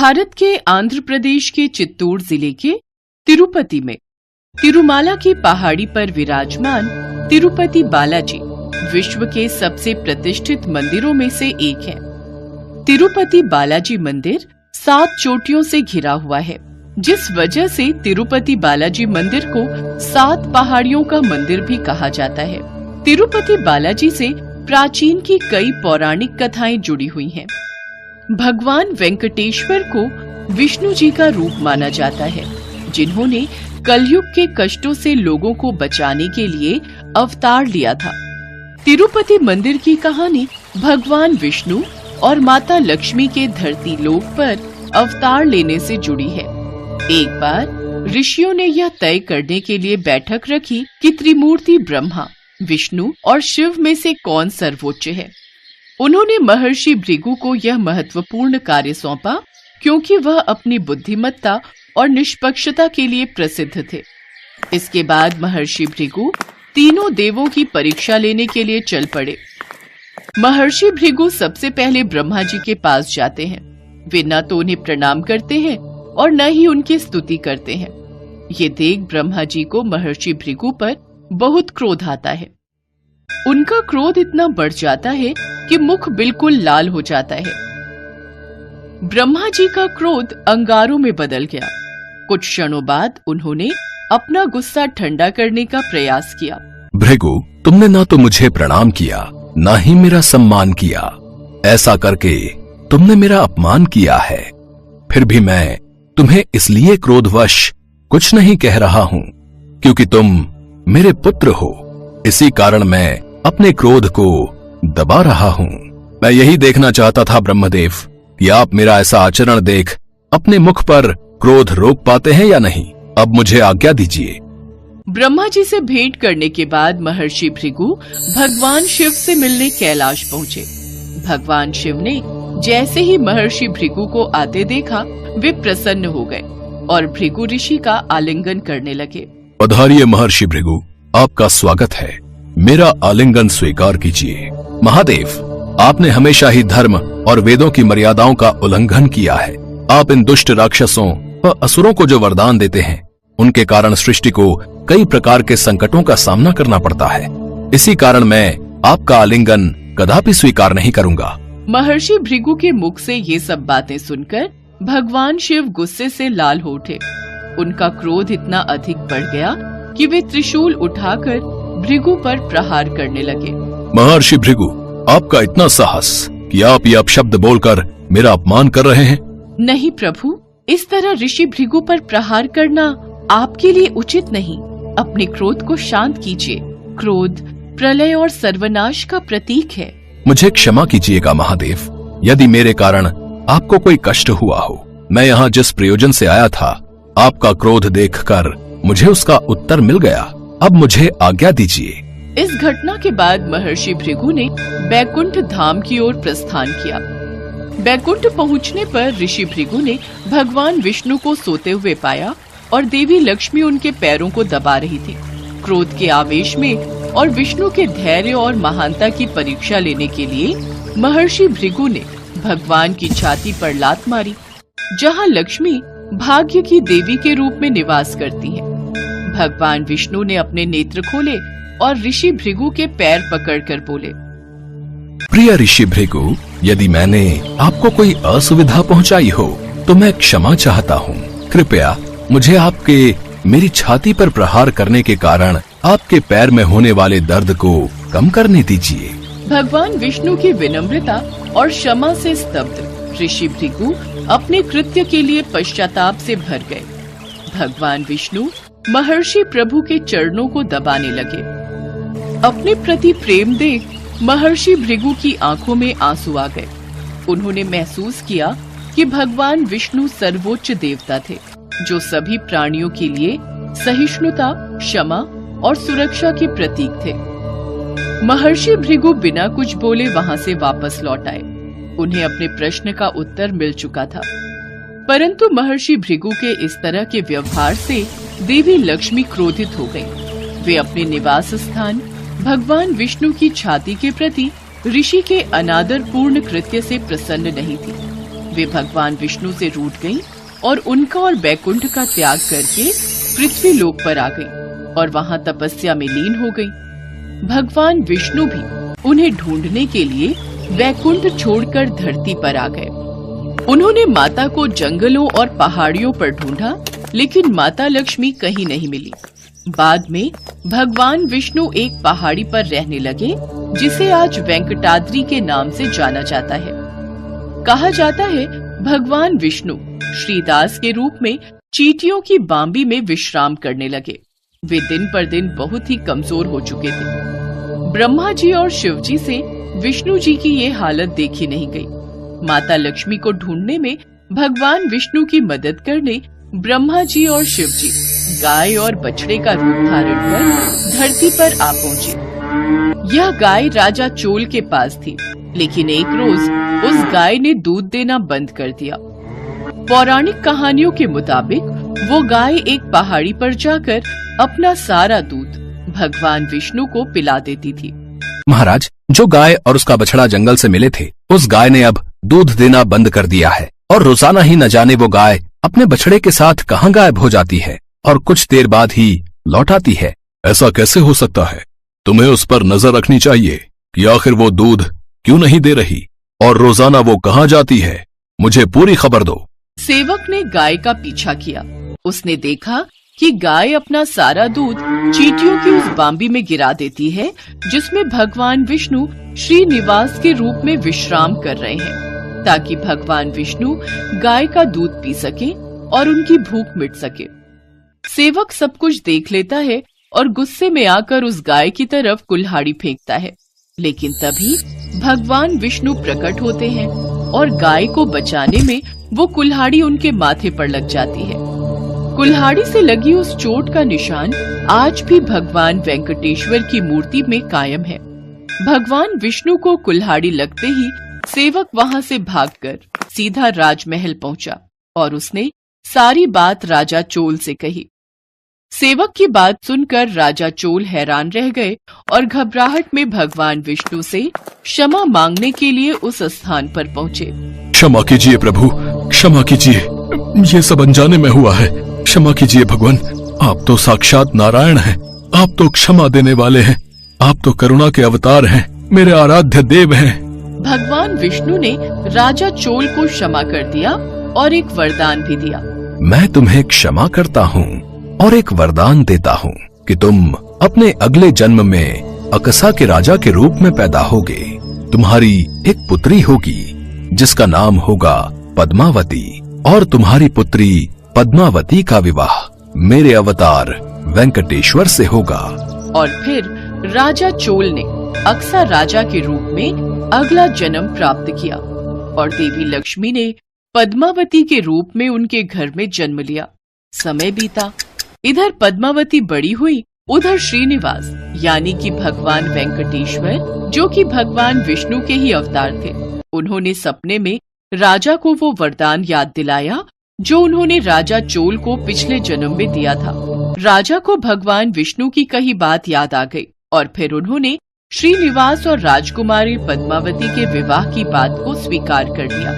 भारत के आंध्र प्रदेश के चित्तूर जिले के तिरुपति में तिरुमाला की पहाड़ी पर विराजमान तिरुपति बालाजी विश्व के सबसे प्रतिष्ठित मंदिरों में से एक है। तिरुपति बालाजी मंदिर 7 चोटियों से घिरा हुआ है, जिस वजह से तिरुपति बालाजी मंदिर को 7 पहाड़ियों का मंदिर भी कहा जाता है। तिरुपति बालाजी से प्राचीन की कई पौराणिक कथाएं जुड़ी हुई हैं। भगवान वेंकटेश्वर को विष्णु जी का रूप माना जाता है, जिन्होंने कलयुग के कष्टों से लोगों को बचाने के लिए अवतार लिया था। तिरुपति मंदिर की कहानी भगवान विष्णु और माता लक्ष्मी के धरती लोक पर अवतार लेने से जुड़ी है। एक बार ऋषियों ने यह तय करने के लिए बैठक रखी कि त्रिमूर्ति ब्रह्मा, विष्णु और शिव में से कौन सर्वोच्च है। उन्होंने महर्षि भृगु को यह महत्वपूर्ण कार्य सौंपा, क्योंकि वह अपनी बुद्धिमत्ता और निष्पक्षता के लिए प्रसिद्ध थे। इसके बाद महर्षि भृगु तीनों देवों की परीक्षा लेने के लिए चल पड़े। महर्षि भृगु सबसे पहले ब्रह्मा जी के पास जाते हैं। वे न तो उन्हें प्रणाम करते हैं और न ही उनकी स्तुति करते हैं। ये देख ब्रह्मा जी को महर्षि भृगु पर बहुत क्रोध आता है। उनका क्रोध इतना बढ़ जाता है कि मुख बिल्कुल लाल हो जाता है। ब्रह्मा जी का क्रोध अंगारों में बदल गया। कुछ क्षणों बाद उन्होंने अपना गुस्सा ठंडा करने का प्रयास किया। भृगु, तुमने ना तो मुझे प्रणाम किया, ना ही मेरा सम्मान किया। ऐसा करके तुमने मेरा अपमान किया है। फिर भी मैं तुम्हें इसलिए क्रोधवश कुछ नहीं कह रहा हूँ, क्योंकि तुम मेरे पुत्र हो। इसी कारण मैं अपने क्रोध को दबा रहा हूँ। मैं यही देखना चाहता था ब्रह्मदेव कि आप मेरा ऐसा आचरण देख अपने मुख पर क्रोध रोक पाते हैं या नहीं। अब मुझे आज्ञा दीजिए। ब्रह्मा जी से भेंट करने के बाद महर्षि भृगु भगवान शिव से मिलने कैलाश पहुँचे। भगवान शिव ने जैसे ही महर्षि भृगु को आते देखा, वे प्रसन्न हो गए और भृगु ऋषि का आलिंगन करने लगे। पधारिए महर्षि भृगु, आपका स्वागत है। मेरा आलिंगन स्वीकार कीजिए। महादेव, आपने हमेशा ही धर्म और वेदों की मर्यादाओं का उल्लंघन किया है। आप इन दुष्ट राक्षसों व असुरों को जो वरदान देते हैं, उनके कारण सृष्टि को कई प्रकार के संकटों का सामना करना पड़ता है। इसी कारण मैं आपका आलिंगन कदापि स्वीकार नहीं करूंगा। महर्षि भृगु के मुख से ये सब बातें सुनकर भगवान शिव गुस्से से लाल हो उठे। उनका क्रोध इतना अधिक बढ़ गया कि वे त्रिशूल उठाकर भृगु पर प्रहार करने लगे। महर्षि भृगु, आपका इतना साहस कि आप ये अपशब्द बोलकर मेरा अपमान कर रहे हैं। नहीं प्रभु, इस तरह ऋषि भृगु पर प्रहार करना आपके लिए उचित नहीं। अपने क्रोध को शांत कीजिए। क्रोध प्रलय और सर्वनाश का प्रतीक है। मुझे क्षमा कीजिएगा महादेव, यदि मेरे कारण आपको कोई कष्ट हुआ हो। मैं यहाँ जिस प्रयोजन से आया था, आपका क्रोध देखकर मुझे उसका उत्तर मिल गया। अब मुझे आज्ञा दीजिए। इस घटना के बाद महर्षि भृगु ने बैकुंठ धाम की ओर प्रस्थान किया। बैकुंठ पहुंचने पर ऋषि भृगु ने भगवान विष्णु को सोते हुए पाया और देवी लक्ष्मी उनके पैरों को दबा रही थी। क्रोध के आवेश में और विष्णु के धैर्य और महानता की परीक्षा लेने के लिए महर्षि भृगु ने भगवान की छाती पर लात मारी, जहाँ लक्ष्मी भाग्य की देवी के रूप में निवास करती है। भगवान विष्णु ने अपने नेत्र खोले और ऋषि भृगु के पैर पकड़कर बोले, प्रिय ऋषि भृगु, यदि मैंने आपको कोई असुविधा पहुंचाई हो तो मैं क्षमा चाहता हूँ। कृपया मुझे आपके मेरी छाती पर प्रहार करने के कारण आपके पैर में होने वाले दर्द को कम करने दीजिए। भगवान विष्णु की विनम्रता और क्षमा से स्तब्ध ऋषि भृगु अपने कृत्य के लिए पश्चाताप से भर गए। भगवान विष्णु महर्षि प्रभु के चरणों को दबाने लगे। अपने प्रति प्रेम देख महर्षि भृगु की आंखों में आंसू आ गए। उन्होंने महसूस किया कि भगवान विष्णु सर्वोच्च देवता थे, जो सभी प्राणियों के लिए सहिष्णुता, क्षमा और सुरक्षा के प्रतीक थे। महर्षि भृगु बिना कुछ बोले वहां से वापस लौट आए। उन्हें अपने प्रश्न का उत्तर मिल चुका था, परंतु महर्षि भृगु के इस तरह के व्यवहार से देवी लक्ष्मी क्रोधित हो गई। वे अपने निवास स्थान भगवान विष्णु की छाती के प्रति ऋषि के अनादर पूर्ण कृत्य से प्रसन्न नहीं थी। वे भगवान विष्णु से रूठ गईं और उनका और बैकुंठ का त्याग करके पृथ्वी लोक पर आ गईं और वहां तपस्या में लीन हो गईं। भगवान विष्णु भी उन्हें ढूंढने के लिए बैकुंठ छोड़कर धरती पर आ गए। उन्होंने माता को जंगलों और पहाड़ियों पर ढूंढा, लेकिन माता लक्ष्मी कहीं नहीं मिली। बाद में भगवान विष्णु एक पहाड़ी पर रहने लगे, जिसे आज वेंकटाद्रि के नाम से जाना जाता है। कहा जाता है भगवान विष्णु श्रीदास के रूप में चींटियों की बांबी में विश्राम करने लगे। वे दिन पर दिन बहुत ही कमजोर हो चुके थे। ब्रह्मा जी और शिव जी से विष्णु जी की ये हालत देखी नहीं गई। माता लक्ष्मी को ढूंढने में भगवान विष्णु की मदद करने ब्रह्मा जी और शिव जी गाय और बछड़े का रूप धारण कर धरती पर आ पहुँचे। यह गाय राजा चोल के पास थी, लेकिन एक रोज उस गाय ने दूध देना बंद कर दिया। पौराणिक कहानियों के मुताबिक वो गाय एक पहाड़ी पर जाकर अपना सारा दूध भगवान विष्णु को पिला देती थी। महाराज, जो गाय और उसका बछड़ा जंगल से मिले थे, उस गाय ने अब दूध देना बंद कर दिया है और रोजाना ही न जाने वो गाय अपने बछड़े के साथ कहाँ गायब हो जाती है और कुछ देर बाद ही लौट आती है। ऐसा कैसे हो सकता है? तुम्हें उस पर नजर रखनी चाहिए कि आखिर वो दूध क्यों नहीं दे रही और रोजाना वो कहाँ जाती है। मुझे पूरी खबर दो। सेवक ने गाय का पीछा किया। उसने देखा कि गाय अपना सारा दूध चींटियों की उस बांबी में गिरा देती है, जिसमें भगवान विष्णु श्रीनिवास के रूप में विश्राम कर रहे हैं, ताकि भगवान विष्णु गाय का दूध पी सके और उनकी भूख मिट सके। सेवक सब कुछ देख लेता है और गुस्से में आकर उस गाय की तरफ कुल्हाड़ी फेंकता है, लेकिन तभी भगवान विष्णु प्रकट होते हैं और गाय को बचाने में वो कुल्हाड़ी उनके माथे पर लग जाती है। कुल्हाड़ी से लगी उस चोट का निशान आज भी भगवान वेंकटेश्वर की मूर्ति में कायम है। भगवान विष्णु को कुल्हाड़ी लगते ही सेवक वहां से भागकर सीधा राजमहल पहुंचा और उसने सारी बात राजा चोल से कही। सेवक की बात सुनकर राजा चोल हैरान रह गए और घबराहट में भगवान विष्णु से क्षमा मांगने के लिए उस स्थान पर पहुंचे। क्षमा कीजिए प्रभु, क्षमा कीजिए, ये सब अनजाने में हुआ है। क्षमा कीजिए भगवान, आप तो साक्षात नारायण हैं, आप तो क्षमा देने वाले हैं, आप तो करुणा के अवतार हैं, मेरे आराध्य देव हैं। भगवान विष्णु ने राजा चोल को क्षमा कर दिया और एक वरदान भी दिया। मैं तुम्हें क्षमा करता हूँ और एक वरदान देता हूँ कि तुम अपने अगले जन्म में अकसा के राजा के रूप में पैदा होगे। तुम्हारी एक पुत्री होगी जिसका नाम होगा पद्मावती और तुम्हारी पुत्री पद्मावती का विवाह मेरे अवतार वेंकटेश्वर से होगा। और फिर राजा चोल ने अक्सा राजा के रूप में अगला जन्म प्राप्त किया और देवी लक्ष्मी ने पद्मावती के रूप में उनके घर में जन्म लिया। समय बीता, इधर पद्मावती बड़ी हुई, उधर श्रीनिवास यानी कि भगवान वेंकटेश्वर, जो कि भगवान विष्णु के ही अवतार थे, उन्होंने सपने में राजा को वो वरदान याद दिलाया जो उन्होंने राजा चोल को पिछले जन्म में दिया था। राजा को भगवान विष्णु की कही बात याद आ गई और फिर उन्होंने श्रीनिवास और राजकुमारी पद्मावती के विवाह की बात को स्वीकार कर लिया।